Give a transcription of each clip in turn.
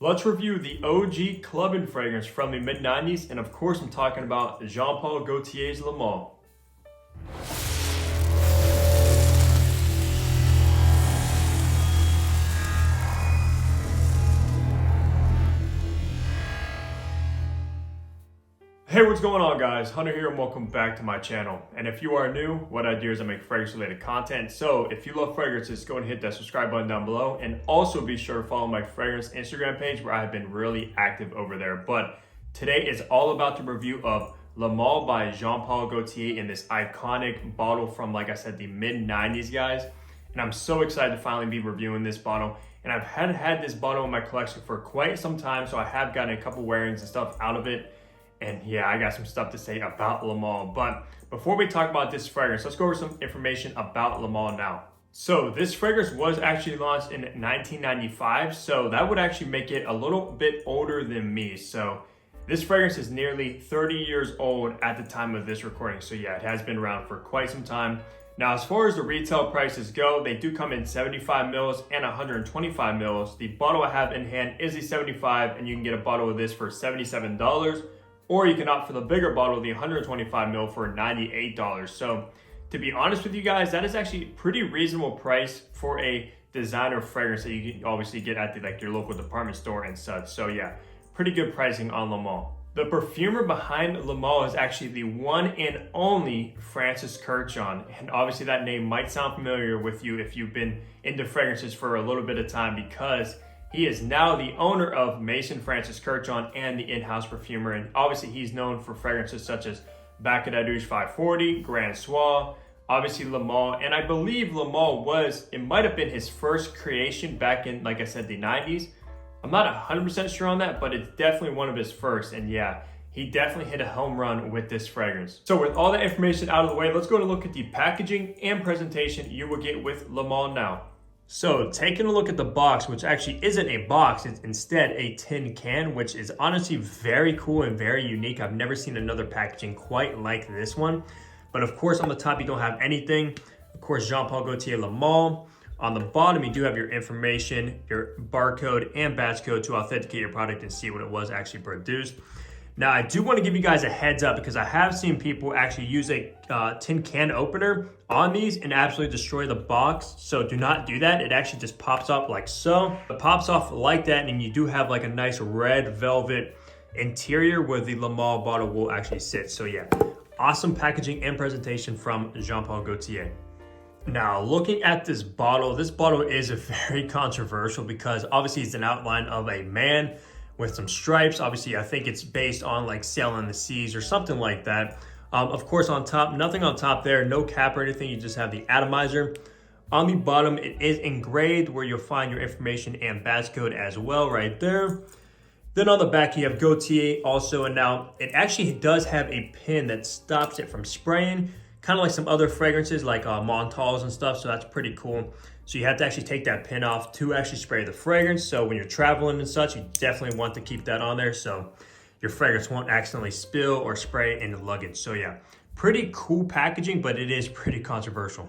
Let's review the OG clubbing fragrance from the mid-90s, and of course I'm talking about Jean-Paul Gaultier's Le Male. Hey, what's going on guys? Hunter here and welcome back to my channel. And if you are new, what I do is I make fragrance related content. So if you love fragrances, go and hit that subscribe button down below, and also be sure to follow my fragrance Instagram page where I've been really active over there. But today is all about the review of Le Male by Jean-Paul Gaultier in this iconic bottle from, like I said, the mid-90s, guys. And I'm so excited to finally be reviewing this bottle. And I've had this bottle in my collection for quite some time, so I have gotten a couple wearings and stuff out of it. And yeah, I got some stuff to say about Le Male. But before we talk about this fragrance, let's go over some information about Le Male now. So this fragrance was actually launched in 1995. So that would actually make it a little bit older than me. So this fragrance is nearly 30 years old at the time of this recording. So yeah, it has been around for quite some time. Now, as far as the retail prices go, they do come in 75 mils and 125 mils. The bottle I have in hand is a 75, and you can get a bottle of this for $77. Or you can opt for the bigger bottle, the 125 ml, for $98. So to be honest with you guys, that is actually a pretty reasonable price for a designer fragrance that you can obviously get at your local department store and such. So yeah, pretty good pricing on Le Male. The perfumer behind Le Male is actually the one and only Francis Kurkdjian. And obviously that name might sound familiar with you if you've been into fragrances for a little bit of time, because he is now the owner of Maison Francis Kurkdjian and the in-house perfumer. And obviously he's known for fragrances such as Bac de Douche 540, Grand Soir, obviously Le Male. And I believe Le Male it might have been his first creation back in, like I said, the 90s. I'm not 100% sure on that, but it's definitely one of his first. And yeah, he definitely hit a home run with this fragrance. So with all that information out of the way, let's go to look at the packaging and presentation you will get with Le Male now. So taking a look at the box, which actually isn't a box, it's instead a tin can, which is honestly very cool and very unique. I've never seen another packaging quite like this one. But of course on the top you don't have anything. Of course, Jean-Paul Gaultier Le Male. On the bottom you do have your information, your barcode and batch code to authenticate your product and see when it was actually produced. Now, I do want to give you guys a heads up because I have seen people actually use a tin can opener on these and absolutely destroy the box. So do not do that. It actually just pops up like so. It pops off like that, and you do have like a nice red velvet interior where the Le Male bottle will actually sit. So yeah, awesome packaging and presentation from Jean-Paul Gaultier. Now, looking at this bottle is very controversial because obviously it's an outline of a man with some stripes. Obviously, I think it's based on like Sail on the Seas or something like that. Of course, on top, nothing on top there, no cap or anything. You just have the atomizer. On the bottom, it is engraved where you'll find your information and batch code as well right there. Then on the back, you have Gaultier also. And now it actually does have a pin that stops it from spraying, kind of like some other fragrances like Montals and stuff. So that's pretty cool. So you have to actually take that pin off to actually spray the fragrance. So when you're traveling and such, you definitely want to keep that on there so your fragrance won't accidentally spill or spray in the luggage. So yeah, pretty cool packaging, but it is pretty controversial.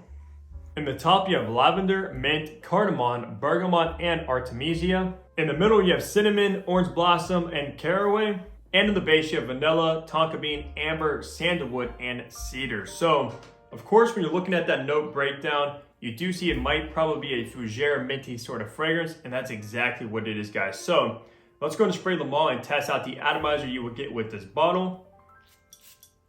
In the top, you have lavender, mint, cardamom, bergamot, and artemisia. In the middle, you have cinnamon, orange blossom, and caraway. And in the base, you have vanilla, tonka bean, amber, sandalwood, and cedar. So of course, when you're looking at that note breakdown, you do see it might probably be a fougere minty sort of fragrance, and that's exactly what it is, guys. So let's go and spray Le Male and test out the atomizer you will get with this bottle.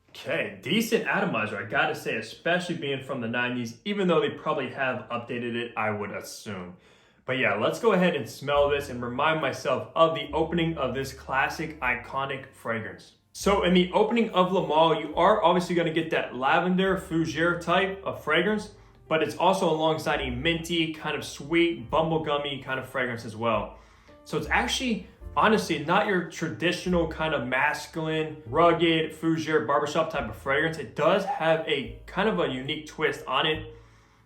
Okay, decent atomizer, I gotta say, especially being from the 90s, even though they probably have updated it, I would assume. But yeah, let's go ahead and smell this and remind myself of the opening of this classic, iconic fragrance. So in the opening of Le Male, you are obviously gonna get that lavender fougere type of fragrance, but it's also alongside a minty, kind of sweet, bubblegummy kind of fragrance as well. So it's actually, honestly, not your traditional kind of masculine, rugged, fougere, barbershop type of fragrance. It does have a kind of a unique twist on it.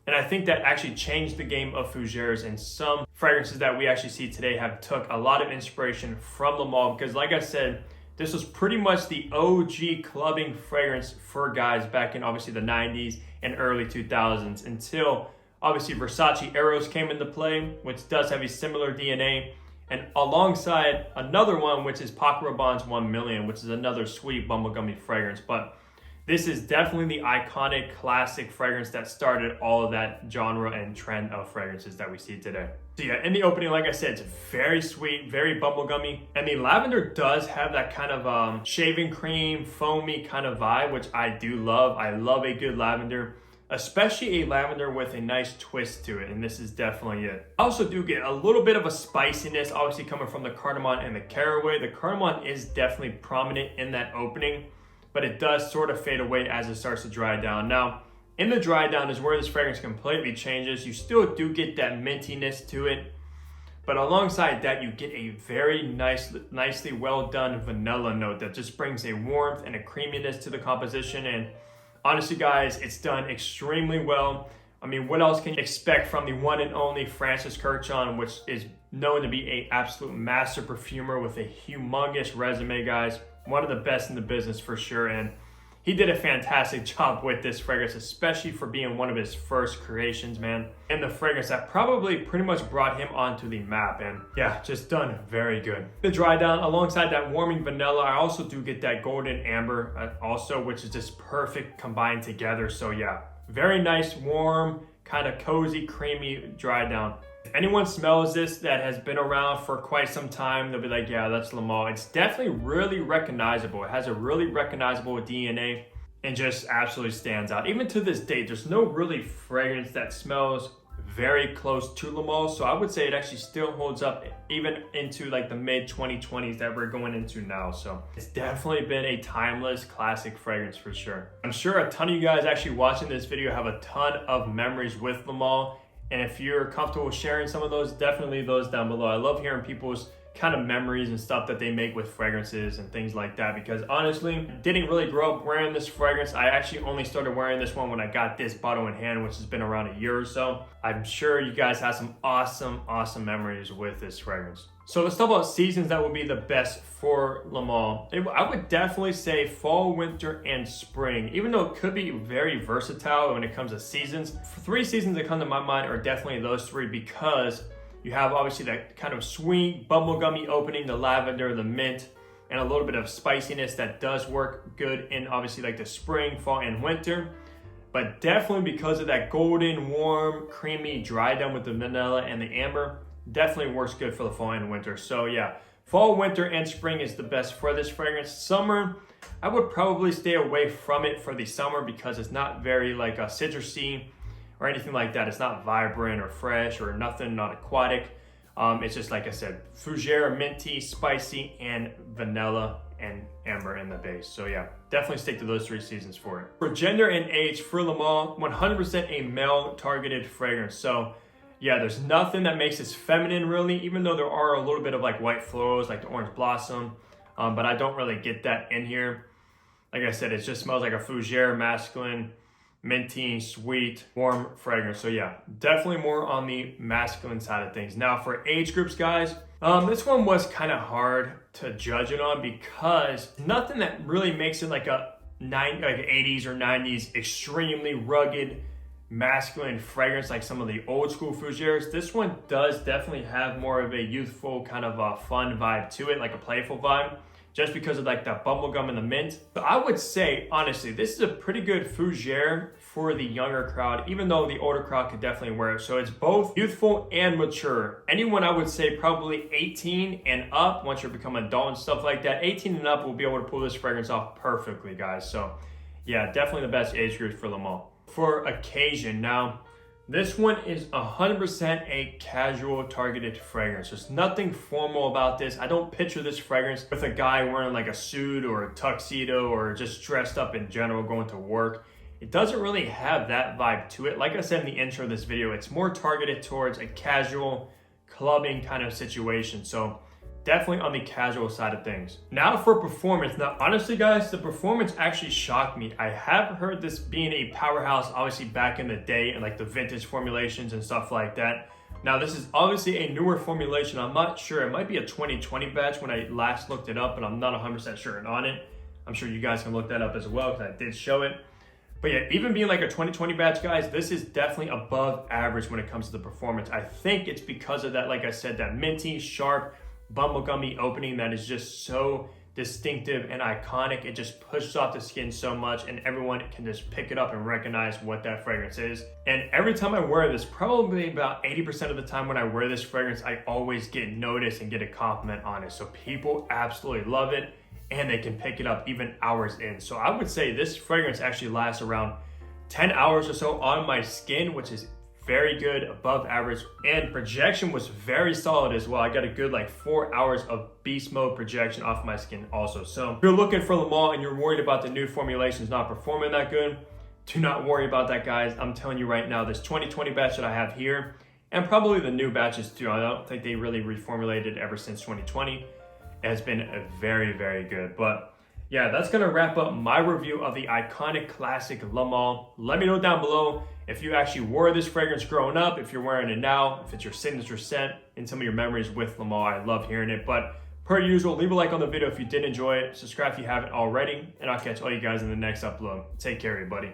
And I think that actually changed the game of fougeres, and some fragrances that we actually see today have took a lot of inspiration from Le Male, because like I said, this was pretty much the OG clubbing fragrance for guys back in obviously the 90s and early 2000s, until obviously Versace Eros came into play, which does have a similar DNA. and alongside another one, which is Paco Rabanne's 1 Million, which is another sweet bubblegummy fragrance. But this is definitely the iconic classic fragrance that started all of that genre and trend of fragrances that we see today. So yeah, in the opening, like I said, it's very sweet, very bubblegummy. And the lavender does have that kind of shaving cream, foamy kind of vibe, which I do love. I love a good lavender, especially a lavender with a nice twist to it, and this is definitely it. I also do get a little bit of a spiciness, obviously coming from the cardamom and the caraway. The cardamom is definitely prominent in that opening, but it does sort of fade away as it starts to dry down. Now, in the dry down is where this fragrance completely changes. You still do get that mintiness to it, but alongside that, you get a very nicely well done vanilla note that just brings a warmth and a creaminess to the composition. And honestly, guys, it's done extremely well. I mean, what else can you expect from the one and only Francis Kurkdjian, which is known to be an absolute master perfumer with a humongous resume, guys. One of the best in the business for sure. And he did a fantastic job with this fragrance, especially for being one of his first creations, man. And the fragrance that probably pretty much brought him onto the map. And yeah, just done very good. The dry down, alongside that warming vanilla, I also do get that golden amber also, which is just perfect combined together. So yeah, very nice, warm, kind of cozy, creamy dry down. If anyone smells this that has been around for quite some time, they'll be like, yeah, that's Le Male. It's definitely really recognizable. It has a really recognizable DNA and just absolutely stands out. Even to this date, there's no really fragrance that smells very close to Le Male. So I would say it actually still holds up even into like the mid 2020s that we're going into now. So it's definitely been a timeless classic fragrance for sure. I'm sure a ton of you guys actually watching this video have a ton of memories with Le Male. And if you're comfortable sharing some of those, definitely leave those down below. I love hearing people's kind of memories and stuff that they make with fragrances and things like that, because honestly, I didn't really grow up wearing this fragrance. I actually only started wearing this one when I got this bottle in hand, which has been around a year or so. I'm sure you guys have some awesome memories with this fragrance. So let's talk about seasons that would be the best for Le Male. I would definitely say fall, winter, and spring, even though it could be very versatile when it comes to seasons. 3 seasons that come to my mind are definitely those 3, because you have obviously that kind of sweet bubblegummy opening, the lavender, the mint, and a little bit of spiciness that does work good in obviously like the spring, fall, and winter. But definitely because of that golden, warm, creamy dry down with the vanilla and the amber, definitely works good for the fall and winter. So yeah, fall, winter, and spring is the best for this fragrance. Summer, I would probably stay away from it for the summer because it's not very like a citrusy or anything like that. It's not vibrant or fresh or nothing, not aquatic. It's just, like I said, fougere, minty, spicy, and vanilla and amber in the base. So yeah, definitely stick to those 3 seasons for it. For gender and age, for Le Male, 100% a male targeted fragrance. So yeah, there's nothing that makes this feminine really, even though there are a little bit of like white florals, like the orange blossom, but I don't really get that in here. Like I said, it just smells like a fougere, masculine, minty, sweet, warm fragrance. So yeah, definitely more on the masculine side of things. Now for age groups, guys, this one was kind of hard to judge it on because nothing that really makes it like a 80s or 90s extremely rugged masculine fragrance like some of the old school fougeres. This one does definitely have more of a youthful kind of a fun vibe to it, like a playful vibe, just because of like that bubblegum and the mint. But I would say, honestly, this is a pretty good fougere for the younger crowd, even though the older crowd could definitely wear it. So it's both youthful and mature. Anyone, I would say probably 18 and up, once you become an adult and stuff like that, 18 and up will be able to pull this fragrance off perfectly, guys. So yeah, definitely the best age group for Le Male. For occasion, now this one is 100% a casual targeted fragrance. There's nothing formal about this. I don't picture this fragrance with a guy wearing like a suit or a tuxedo or just dressed up in general going to work. It doesn't really have that vibe to it. Like I said in the intro of this video, it's more targeted towards a casual clubbing kind of situation. So definitely on the casual side of things. Now for performance. Now, honestly, guys, the performance actually shocked me. I have heard this being a powerhouse, obviously back in the day, and like the vintage formulations and stuff like that. Now, this is obviously a newer formulation. I'm not sure. It might be a 2020 batch when I last looked it up, but I'm not 100% sure on it. I'm sure you guys can look that up as well because I did show it. But yeah, even being like a 2020 batch, guys, this is definitely above average when it comes to the performance. I think it's because of that, like I said, that minty, sharp, bubblegummy opening that is just so distinctive and iconic. It just pushes off the skin so much and everyone can just pick it up and recognize what that fragrance is. And every time I wear this, probably about 80% of the time when I wear this fragrance, I always get noticed and get a compliment on it. So people absolutely love it and they can pick it up even hours in. So I would say this fragrance actually lasts around 10 hours or so on my skin, which is very good, above average, and projection was very solid as well. I got a good like 4 hours of beast mode projection off my skin also. So if you're looking for Le Male and you're worried about the new formulations not performing that good, do not worry about that, guys. I'm telling you right now, this 2020 batch that I have here, and probably the new batches too, I don't think they really reformulated ever since 2020, has been very, very good. But yeah, that's gonna wrap up my review of the iconic classic Le Male. Let me know down below if you actually wore this fragrance growing up, if you're wearing it now, if it's your signature scent, and some of your memories with Le Male. I love hearing it. But per usual, leave a like on the video if you did enjoy it. Subscribe if you haven't already, and I'll catch all you guys in the next upload. Take care, everybody.